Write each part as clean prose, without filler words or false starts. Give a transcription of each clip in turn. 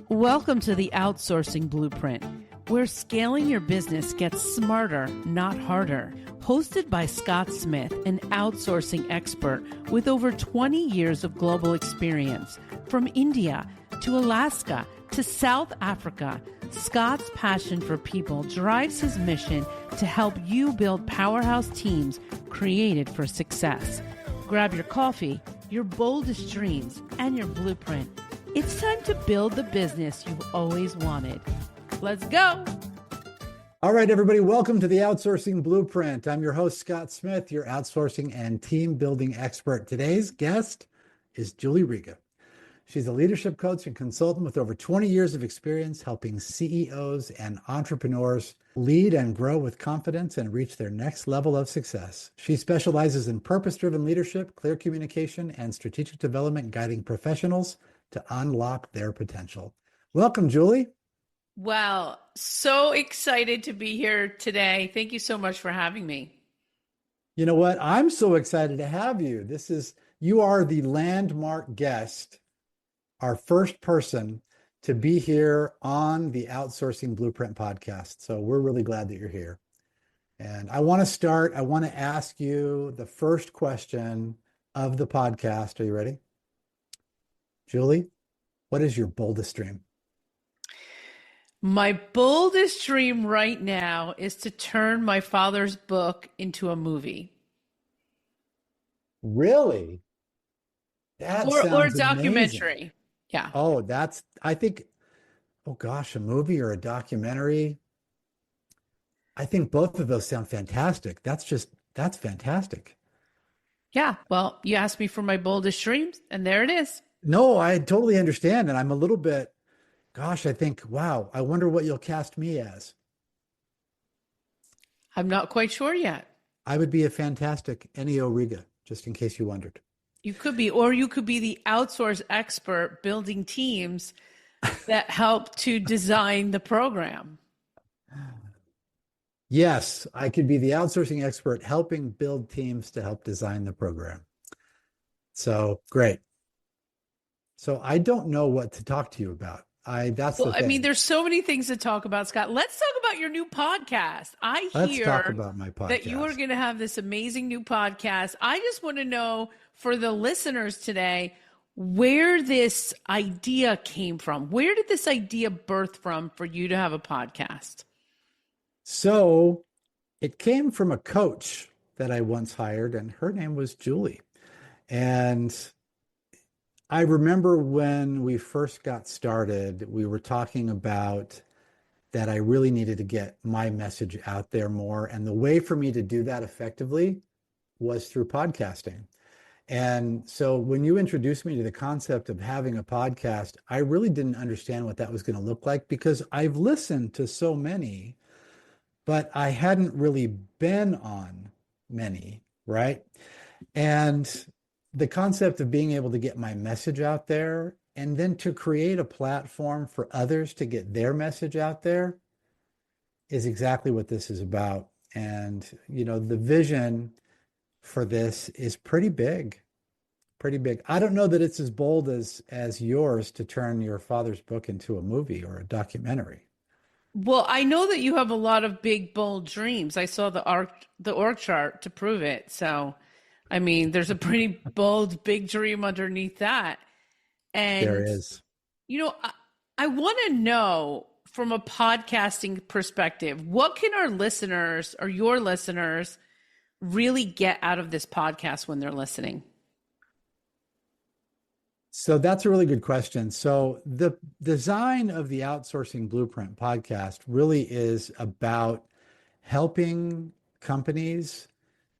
Welcome to the Outsourcing Blueprint, where scaling your business gets smarter, not harder. Hosted by Scott Smith, an outsourcing expert with over 20 years of global experience. From India to Alaska to South Africa, Scott's passion for people drives his mission to help you build powerhouse teams created for success. Grab your coffee, your boldest dreams, and your blueprint. It's time to build the business you've always wanted. Let's go. All right, everybody, welcome to the Outsourcing Blueprint. I'm your host, Scott Smith, your outsourcing and team building expert. Today's guest is Julie Riga. She's a leadership coach and consultant with over 20 years of experience helping CEOs and entrepreneurs lead and grow with confidence and reach their next level of success. She specializes in purpose-driven leadership, clear communication, and strategic development, guiding professionals to unlock their potential. Welcome, Julie. Wow, so excited to be here today. Thank you so much for having me. You know what? I'm so excited to have you. You are the landmark guest, our first person to be here on the Outsourcing Blueprint podcast. So we're really glad that you're here. And I want to ask you the first question of the podcast. Are you ready? Julie, what is your boldest dream? My boldest dream right now is to turn my father's book into a movie. Really? Or a documentary. Amazing. Yeah. Oh, a movie or a documentary. I think both of those sound fantastic. That's fantastic. Yeah. Well, you asked me for my boldest dreams, and there it is. No, I totally understand. And I'm a little bit, I think, wow, I wonder what you'll cast me as. I'm not quite sure yet. I would be a fantastic Ennio Riga, just in case you wondered. You could be, or you could be the outsource expert building teams that help to design the program. Yes, I could be the outsourcing expert helping build teams to help design the program. So great. So I don't know what to talk to you about. There's so many things to talk about, Scott. Let's talk about your new podcast. Let's talk about my podcast. That you are going to have this amazing new podcast. I just want to know for the listeners today, where this idea came from. Where did this idea birth from for you to have a podcast? So it came from a coach that I once hired, and her name was Julie. And I remember when we first got started, we were talking about that I really needed to get my message out there more. And the way for me to do that effectively was through podcasting. And so when you introduced me to the concept of having a podcast, I really didn't understand what that was going to look like, because I've listened to so many, but I hadn't really been on many, right? And the concept of being able to get my message out there and then to create a platform for others to get their message out there is exactly what this is about. And, the vision for this is pretty big. I don't know that it's as bold as yours to turn your father's book into a movie or a documentary. Well, I know that you have a lot of big, bold dreams. I saw the org chart to prove it. So, there's a pretty bold, big dream underneath that. And there is. I want to know from a podcasting perspective, what can our listeners or your listeners really get out of this podcast when they're listening? So that's a really good question. So the design of the Outsourcing Blueprint podcast really is about helping companies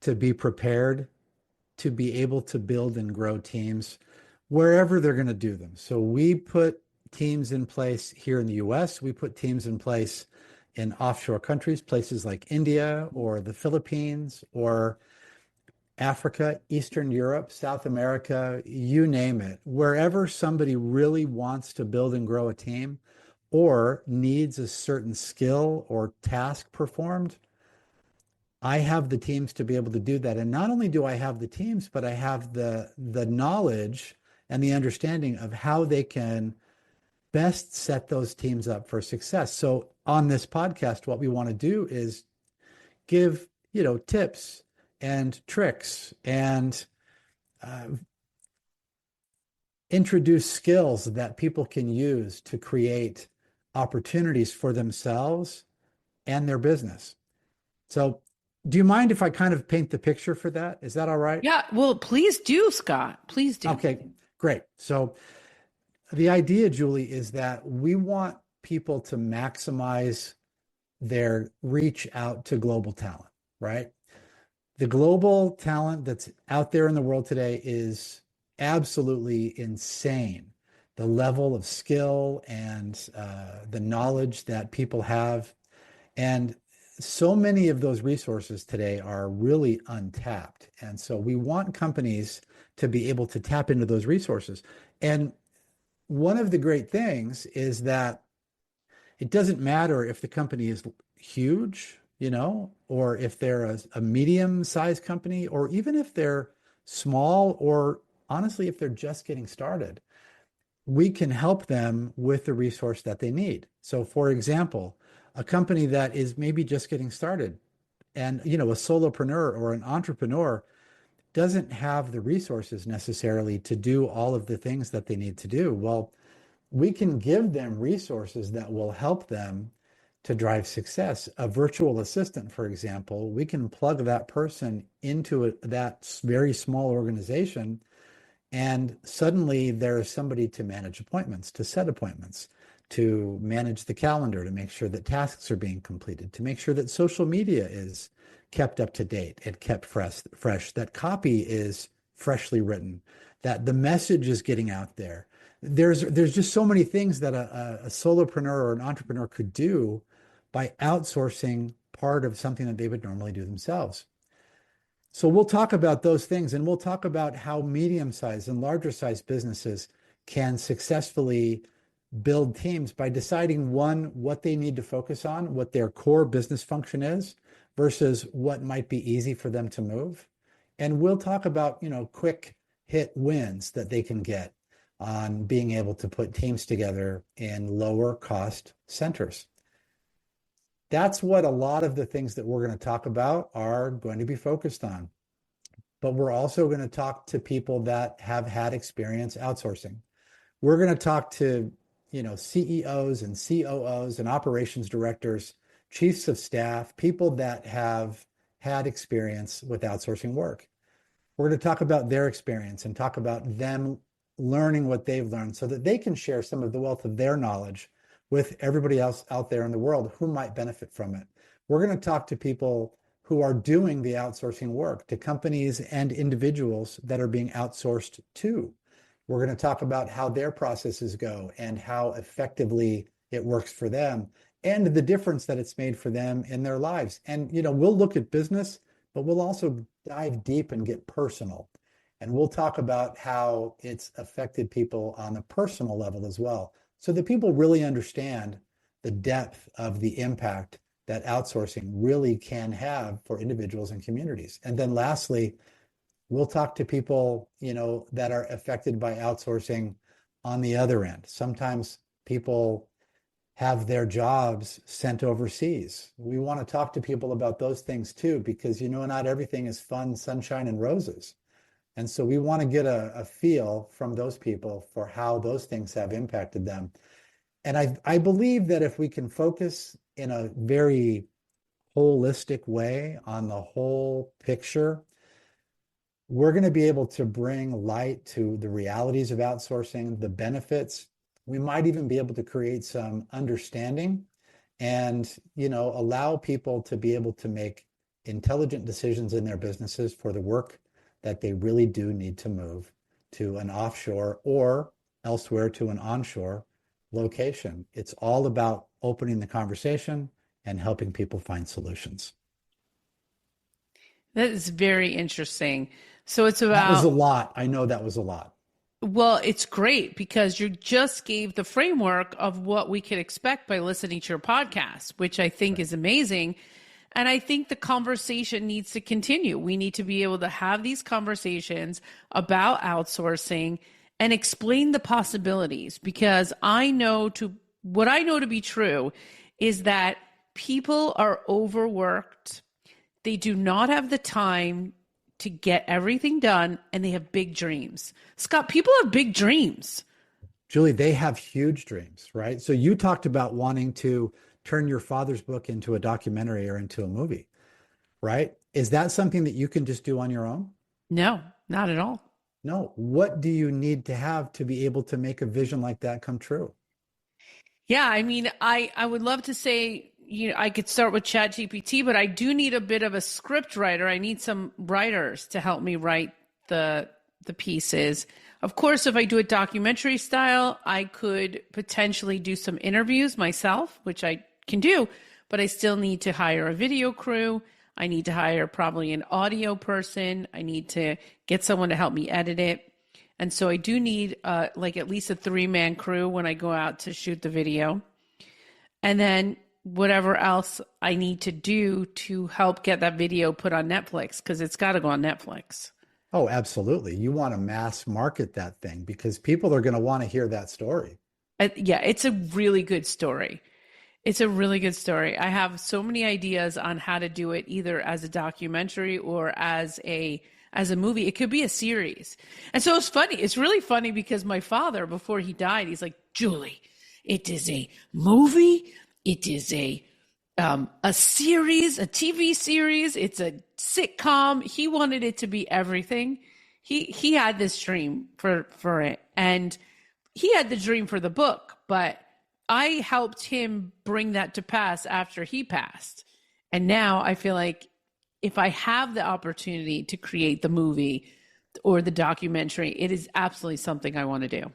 to be prepared to be able to build and grow teams wherever they're going to do them. So we put teams in place here in the US. We put teams in place in offshore countries, places like India or the Philippines or Africa, Eastern Europe, South America, you name it. Wherever somebody really wants to build and grow a team or needs a certain skill or task performed, I have the teams to be able to do that. And not only do I have the teams, but I have the knowledge and the understanding of how they can best set those teams up for success. So on this podcast, what we want to do is give, tips and tricks and uh, introduce skills that people can use to create opportunities for themselves and their business. So, do you mind if I kind of paint the picture for that? Is that all right? Yeah, well, please do, Scott. Please do. Okay, great. So, the idea, Julie, is that we want people to maximize their reach out to global talent, right? The global talent that's out there in the world today is absolutely insane. The level of skill and the knowledge that people have. And so many of those resources today are really untapped. And so we want companies to be able to tap into those resources. And one of the great things is that it doesn't matter if the company is huge, or if they're a medium-sized company, or even if they're small, or honestly, if they're just getting started. We can help them with the resource that they need. So, for example, a company that is maybe just getting started and, a solopreneur or an entrepreneur doesn't have the resources necessarily to do all of the things that they need to do. Well, we can give them resources that will help them to drive success. A virtual assistant, for example, we can plug that person into that very small organization, and suddenly there's somebody to manage appointments, to set appointments, to manage the calendar, to make sure that tasks are being completed, to make sure that social media is kept up to date and kept fresh, that copy is freshly written, that the message is getting out there. There's just so many things that a solopreneur or an entrepreneur could do by outsourcing part of something that they would normally do themselves. So we'll talk about those things, and we'll talk about how medium-sized and larger-sized businesses can successfully build teams by deciding, one, what they need to focus on, what their core business function is, versus what might be easy for them to move. And we'll talk about, quick hit wins that they can get on being able to put teams together in lower cost centers. That's what a lot of the things that we're going to talk about are going to be focused on. But we're also going to talk to people that have had experience outsourcing. We're going to talk to, CEOs and COOs and operations directors, chiefs of staff, people that have had experience with outsourcing work. We're going to talk about their experience and talk about them learning what they've learned so that they can share some of the wealth of their knowledge with everybody else out there in the world who might benefit from it. We're going to talk to people who are doing the outsourcing work, to companies and individuals that are being outsourced to. We're going to talk about how their processes go and how effectively it works for them and the difference that it's made for them in their lives. And, we'll look at business, but we'll also dive deep and get personal. And we'll talk about how it's affected people on a personal level as well, so that people really understand the depth of the impact that outsourcing really can have for individuals and communities. And then lastly, we'll talk to people, that are affected by outsourcing on the other end. Sometimes people have their jobs sent overseas. We want to talk to people about those things too, because, not everything is fun, sunshine, and roses. And so we want to get a feel from those people for how those things have impacted them. And I believe that if we can focus in a very holistic way on the whole picture, we're going to be able to bring light to the realities of outsourcing, the benefits. We might even be able to create some understanding and, allow people to be able to make intelligent decisions in their businesses for the work that they really do need to move to an offshore or elsewhere to an onshore location. It's all about opening the conversation and helping people find solutions. That is very interesting. So it's about... That was a lot. I know that was a lot. Well, it's great because you just gave the framework of what we could expect by listening to your podcast, which I think is amazing. And I think the conversation needs to continue. We need to be able to have these conversations about outsourcing and explain the possibilities, because what I know to be true is that people are overworked. They do not have the time to get everything done, and they have big dreams. Scott, people have big dreams. Julie, they have huge dreams, right? So you talked about wanting to turn your father's book into a documentary or into a movie, right? Is that something that you can just do on your own? No, not at all. No. What do you need to have to be able to make a vision like that come true? Yeah, I mean, I would love to say, I could start with ChatGPT, but I do need a bit of a script writer. I need some writers to help me write the pieces. Of course, if I do it documentary style, I could potentially do some interviews myself, which I can do, but I still need to hire a video crew. I need to hire probably an audio person. I need to get someone to help me edit it. And so I do need like at least a 3-man crew when I go out to shoot the video. And then whatever else I need to do to help get that video put on Netflix, because it's got to go on Netflix. Oh, absolutely. You want to mass market that thing because people are going to want to hear that story. Yeah, it's a really good story. It's a really good story. I have so many ideas on how to do it, either as a documentary or as a movie. It could be a series. And so it's funny. It's really funny because my father, before he died, he's like, Julie, it is a movie. It is a series, a TV series. It's a sitcom. He wanted it to be everything. He had this dream for it. And he had the dream for the book, but I helped him bring that to pass after he passed. And now I feel like if I have the opportunity to create the movie or the documentary, it is absolutely something I want to do.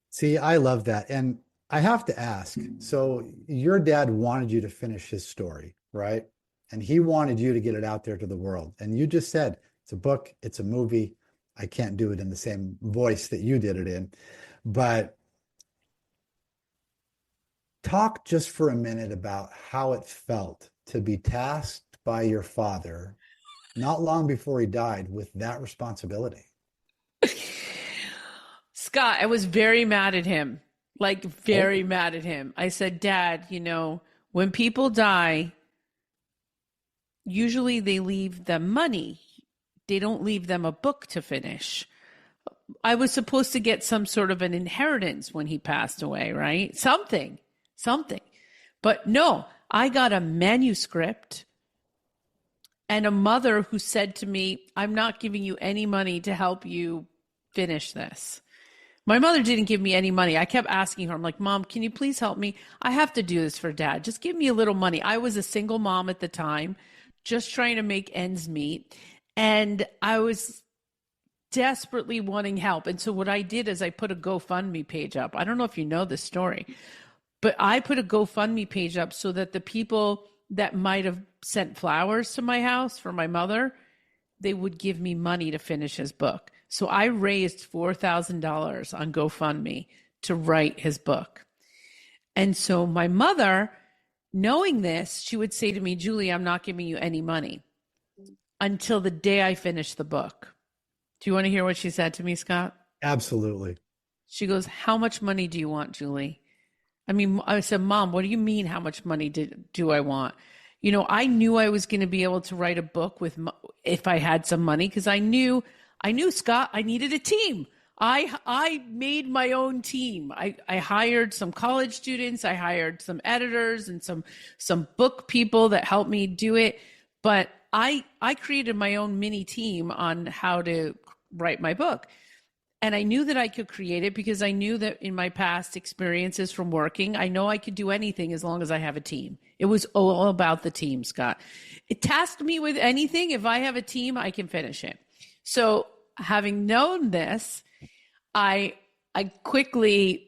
See, I love that. And I have to ask, so your dad wanted you to finish his story, right? And he wanted you to get it out there to the world. And you just said, it's a book, it's a movie. I can't do it in the same voice that you did it in. But talk just for a minute about how it felt to be tasked by your father not long before he died with that responsibility. Scott, I was very mad at him, like very mad at him. I said, Dad, when people die, usually they leave them money. They don't leave them a book to finish. I was supposed to get some sort of an inheritance when he passed away, right? Something. But no, I got a manuscript and a mother who said to me, I'm not giving you any money to help you finish this. My mother didn't give me any money. I kept asking her, I'm like, Mom, can you please help me? I have to do this for Dad. Just give me a little money. I was a single mom at the time, just trying to make ends meet. And I was desperately wanting help. And so what I did is I put a GoFundMe page up. I don't know if you know this story, but I put a GoFundMe page up so that the people that might have sent flowers to my house for my mother, they would give me money to finish his book. So I raised $4,000 on GoFundMe to write his book. And so my mother, knowing this, she would say to me, Julie, I'm not giving you any money until the day I finish the book. Do you want to hear what she said to me, Scott? Absolutely. She goes, how much money do you want, Julie? I said, Mom, what do you mean? How much money do I want? I knew I was going to be able to write a book if I had some money, because I knew, Scott, I needed a team. I made my own team. I hired some college students. I hired some editors and some book people that helped me do it. But I created my own mini team on how to write my book. And I knew that I could create it because I knew that in my past experiences from working, I know I could do anything as long as I have a team. It was all about the team, Scott. It tasked me with anything. If I have a team, I can finish it. So having known this, I quickly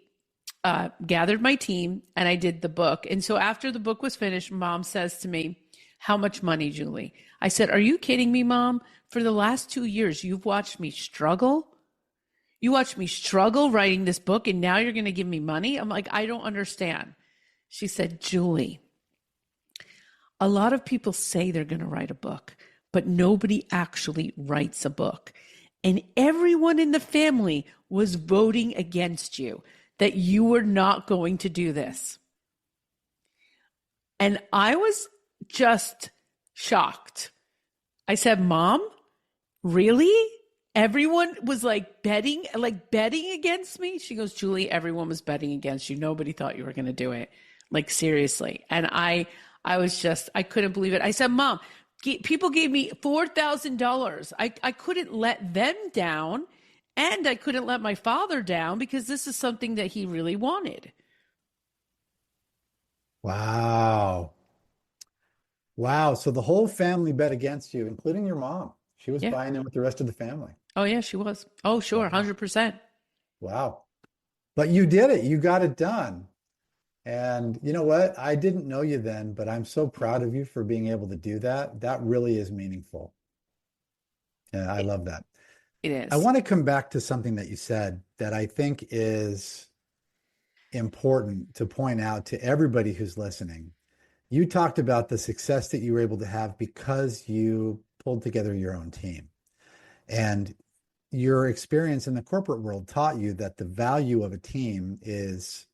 gathered my team and I did the book. And so after the book was finished, Mom says to me, how much money, Julie? I said, are you kidding me, Mom? For the last 2 years, you've watched me struggle. You watched me struggle writing this book, and now you're going to give me money? I'm like, I don't understand. She said, Julie, a lot of people say they're going to write a book, but nobody actually writes a book. And everyone in the family was voting against you, that you were not going to do this. And I was just shocked. I said, Mom, really? Everyone was like betting against me? She goes, Julie, everyone was betting against you. Nobody thought you were going to do it. Like, seriously. And I couldn't believe it. I said, Mom, people gave me $4,000. I couldn't let them down, and I couldn't let my father down, because this is something that he really wanted. Wow. Wow. So the whole family bet against you, including your mom. She was Yeah. buying in with the rest of the family. Oh, yeah, she was. Oh, sure. Wow. 100%. Wow. But you did it. You got it done. And you know what? I didn't know you then, but I'm so proud of you for being able to do that. That really is meaningful. Yeah, I love that. It I is. want to come back to something that you said that I think is important to point out to everybody who's listening. You talked about the success that you were able to have because you pulled together your own team. And your experience in the corporate world taught you that the value of a team is,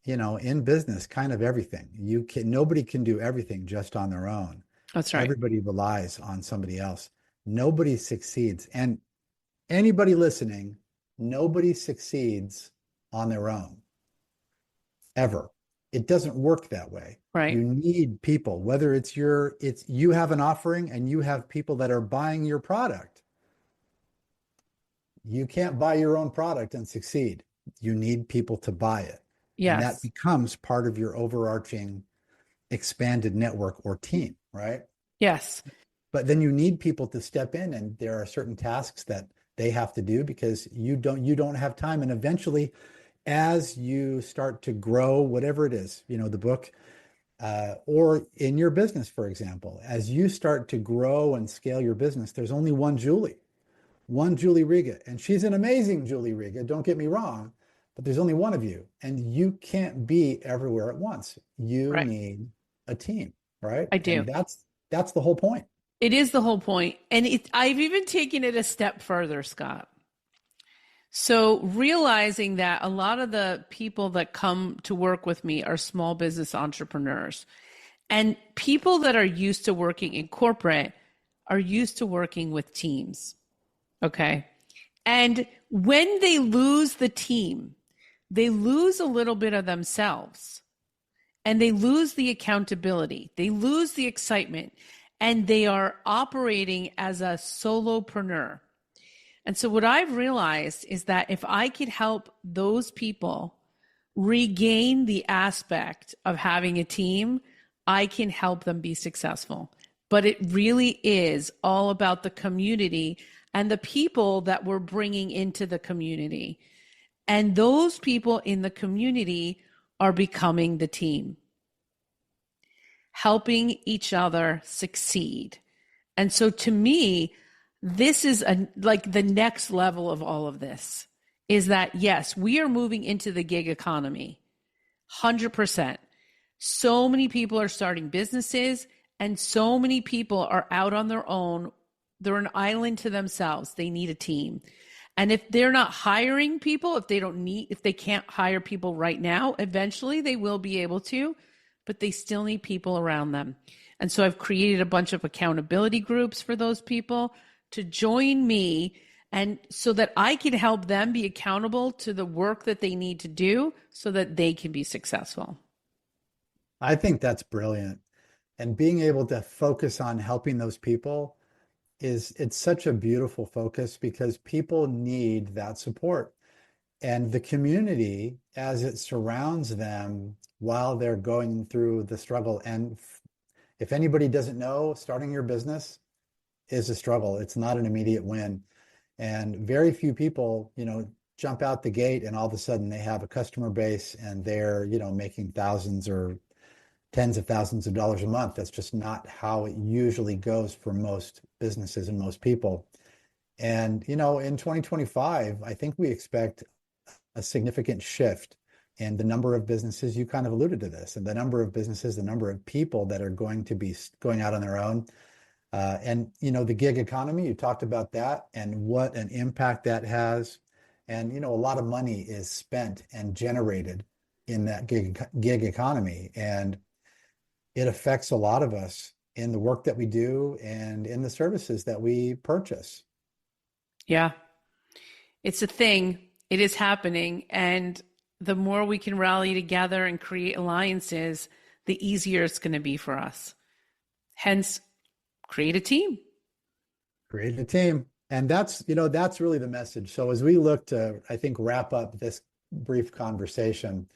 in business, kind of everything. Nobody can do everything just on their own. That's right. Everybody relies on somebody else. Nobody succeeds. And anybody listening, nobody succeeds on their own, ever. It doesn't work that way. Right. You need people, whether you have an offering and you have people that are buying your product. You can't buy your own product and succeed. You need people to buy it. Yes. And that becomes part of your overarching expanded network or team, right? Yes. But then you need people to step in, and there are certain tasks that they have to do because you don't have time. And eventually, as you start to grow, whatever it is, the book, or in your business, for example, as you start to grow and scale your business, there's only one Julie Riga, and she's an amazing Julie Riga, don't get me wrong, but there's only one of you, and you can't be everywhere at once. You Right. need a team, right? I do. And that's the whole point. It is the whole point. And I've even taken it a step further, Scott. So realizing that a lot of the people that come to work with me are small business entrepreneurs, and people that are used to working in corporate are used to working with teams. Okay. And when they lose the team, they lose a little bit of themselves, and they lose the accountability. They lose the excitement, and they are operating as a solopreneur. And so what I've realized is that if I could help those people regain the aspect of having a team, I can help them be successful. But it really is all about the community and the people that we're bringing into the community. And those people in the community are becoming the team, helping each other succeed. And so to me, this is like the next level of all of this, is that, yes, we are moving into the gig economy, 100%. So many people are starting businesses, and so many people are out on their own. They're an island to themselves. They need a team. And if they're not hiring people, if they can't hire people right now, eventually they will be able to, but they still need people around them. And so I've created a bunch of accountability groups for those people to join me, and so that I can help them be accountable to the work that they need to do so that they can be successful. I think that's brilliant. And being able to focus on helping those people it's such a beautiful focus, because people need that support. And the community, as it surrounds them while they're going through the struggle. And if anybody doesn't know, starting your business is a struggle. It's not an immediate win. And very few people, jump out the gate and all of a sudden they have a customer base and they're, making thousands or tens of thousands of dollars a month. That's just not how it usually goes for most businesses and most people. And, in 2025, I think we expect a significant shift in the number of businesses. You kind of alluded to this, and the number of businesses, the number of people that are going to be going out on their own. And, the gig economy, you talked about that and what an impact that has. And, a lot of money is spent and generated in that gig economy. And it affects a lot of us in the work that we do and in the services that we purchase. Yeah, it's a thing. It is happening. And the more we can rally together and create alliances, the easier it's going to be for us. Hence, create a team. Create a team. And that's really the message. So as we look to, I think, wrap up this brief conversation,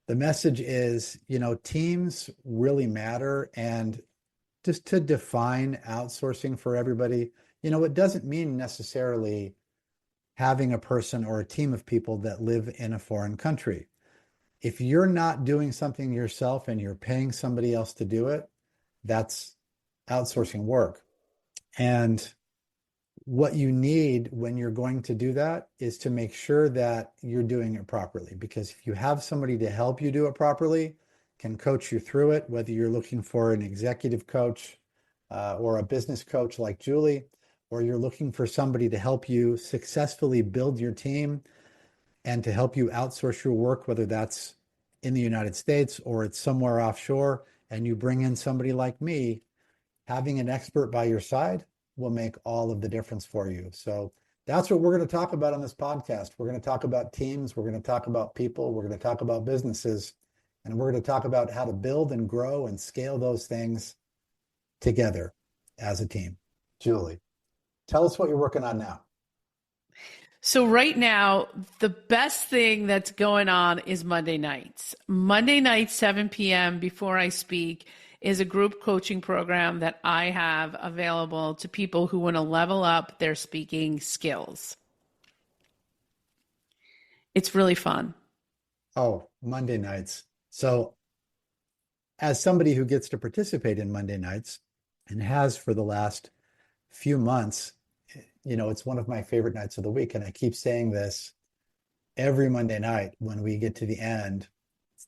the message is, teams really matter. And just to define outsourcing for everybody, it doesn't mean necessarily having a person or a team of people that live in a foreign country. If you're not doing something yourself and you're paying somebody else to do it, that's outsourcing work. And what you need when you're going to do that is to make sure that you're doing it properly. Because if you have somebody to help you do it properly, can coach you through it, whether you're looking for an executive coach or a business coach like Julie, or you're looking for somebody to help you successfully build your team and to help you outsource your work, whether that's in the United States or it's somewhere offshore, and you bring in somebody like me, having an expert by your side will make all of the difference for you. So that's what we're going to talk about on this podcast. We're going to talk about teams. We're going to talk about people. We're going to talk about businesses. And we're going to talk about how to build and grow and scale those things together as a team. Julie, tell us what you're working on now. So right now, the best thing that's going on is Monday nights. Monday nights, 7 p.m. before I speak is a group coaching program that I have available to people who want to level up their speaking skills. It's really fun. Oh, Monday nights. So as somebody who gets to participate in Monday nights and has for the last few months, it's one of my favorite nights of the week. And I keep saying this every Monday night when we get to the end.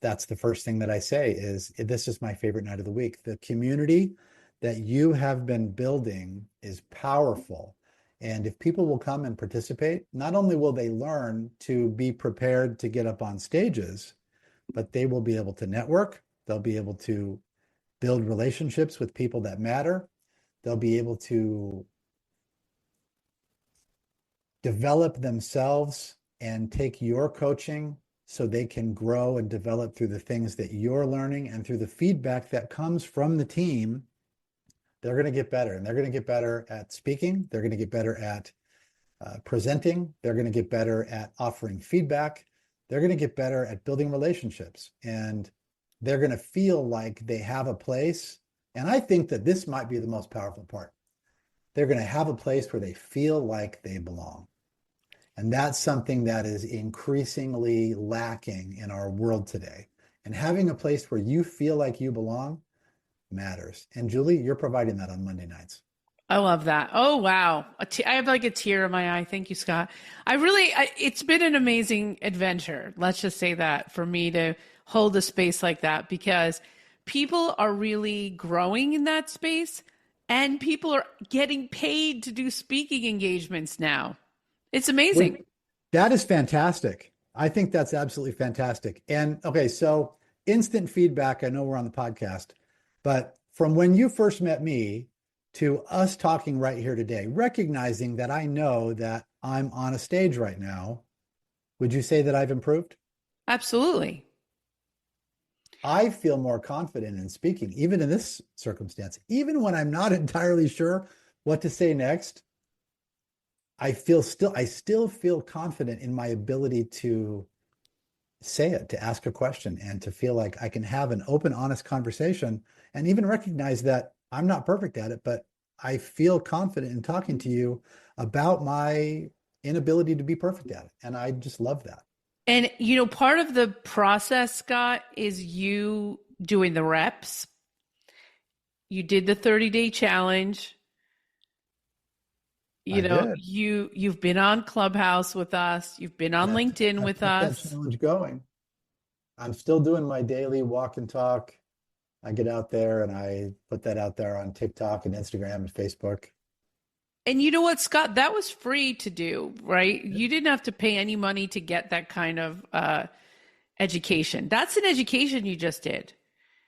That's the first thing that I say is, this is my favorite night of the week. The community that you have been building is powerful. And if people will come and participate, not only will they learn to be prepared to get up on stages, but they will be able to network. They'll be able to build relationships with people that matter. They'll be able to develop themselves and take your coaching so they can grow and develop through the things that you're learning and through the feedback that comes from the team. They're going to get better, and they're going to get better at speaking. They're going to get better at presenting. They're going to get better at offering feedback. They're going to get better at building relationships, and they're going to feel like they have a place. And I think that this might be the most powerful part. They're going to have a place where they feel like they belong. And that's something that is increasingly lacking in our world today. And having a place where you feel like you belong matters. And Julie, you're providing that on Monday nights. I love that. Oh, wow. I have like a tear in my eye. Thank you, Scott. It's been an amazing adventure. Let's just say that, for me to hold a space like that, because people are really growing in that space and people are getting paid to do speaking engagements now. It's amazing. That is fantastic. I think that's absolutely fantastic. And okay, so instant feedback. I know we're on the podcast, but from when you first met me to us talking right here today, recognizing that I know that I'm on a stage right now, would you say that I've improved? Absolutely. I feel more confident in speaking, even in this circumstance, even when I'm not entirely sure what to say next. I still feel confident in my ability to say it, to ask a question, and to feel like I can have an open, honest conversation, and even recognize that I'm not perfect at it, but I feel confident in talking to you about my inability to be perfect at it. And I just love that. And, part of the process, Scott, is you doing the reps. You did the 30-day challenge. You've been on Clubhouse with us. You've been on LinkedIn with us. That challenge going. I'm still doing my daily walk and talk. I get out there and I put that out there on TikTok and Instagram and Facebook. And you know what, Scott? That was free to do, right? You didn't have to pay any money to get that kind of education. That's an education you just did.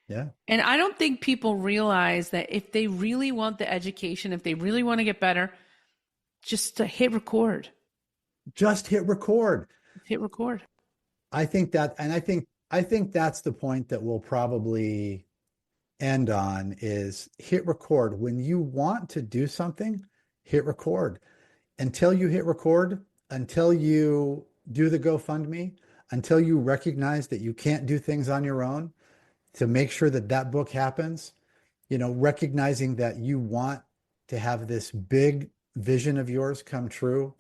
Yeah. And I don't think people realize that if they really want the education, if they really want to get better, just hit record. Just hit record. Hit record. I think that's the point that we'll probably end on is hit record. When you want to do something, hit record. Until you hit record, until you do the GoFundMe, until you recognize that you can't do things on your own, to make sure that that book happens, recognizing that you want to have this big vision of yours come true,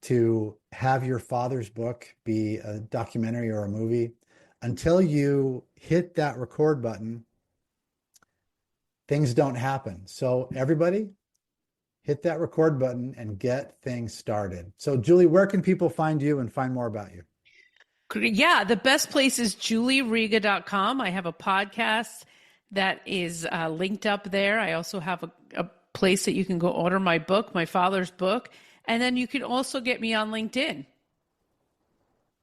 to have your father's book be a documentary or a movie, until you hit that record button, things don't happen. So everybody, hit that record button and get things started. So Julie, where can people find you and find more about you? Yeah, the best place is julieriga.com. I have a podcast that is linked up there. I also have a place that you can go order my book, my father's book. And then you can also get me on LinkedIn.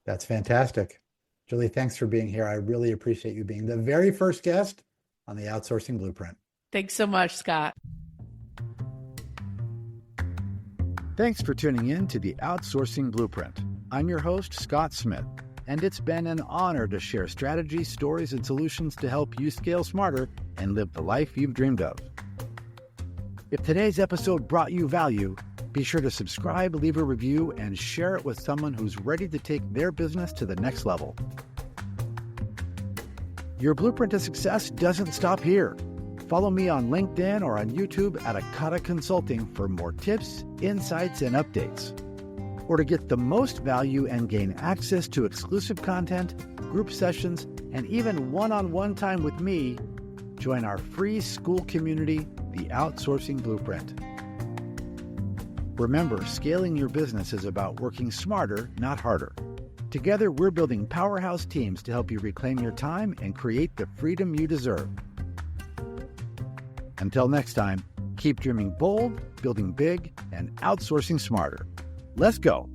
That's fantastic. Julie, thanks for being here. I really appreciate you being the very first guest on the Outsourcing Blueprint. Thanks so much, Scott. Thanks for tuning in to the Outsourcing Blueprint. I'm your host, Scott Smith, and it's been an honor to share strategies, stories, and solutions to help you scale smarter and live the life you've dreamed of. If today's episode brought you value, be sure to subscribe, leave a review, and share it with someone who's ready to take their business to the next level. Your blueprint to success doesn't stop here. Follow me on LinkedIn or on YouTube at Akata Consulting for more tips, insights, and updates. Or to get the most value and gain access to exclusive content, group sessions, and even one-on-one time with me, join our free school community, the Outsourcing Blueprint. Remember, scaling your business is about working smarter, not harder. Together, we're building powerhouse teams to help you reclaim your time and create the freedom you deserve. Until next time, keep dreaming bold, building big, and outsourcing smarter. Let's go.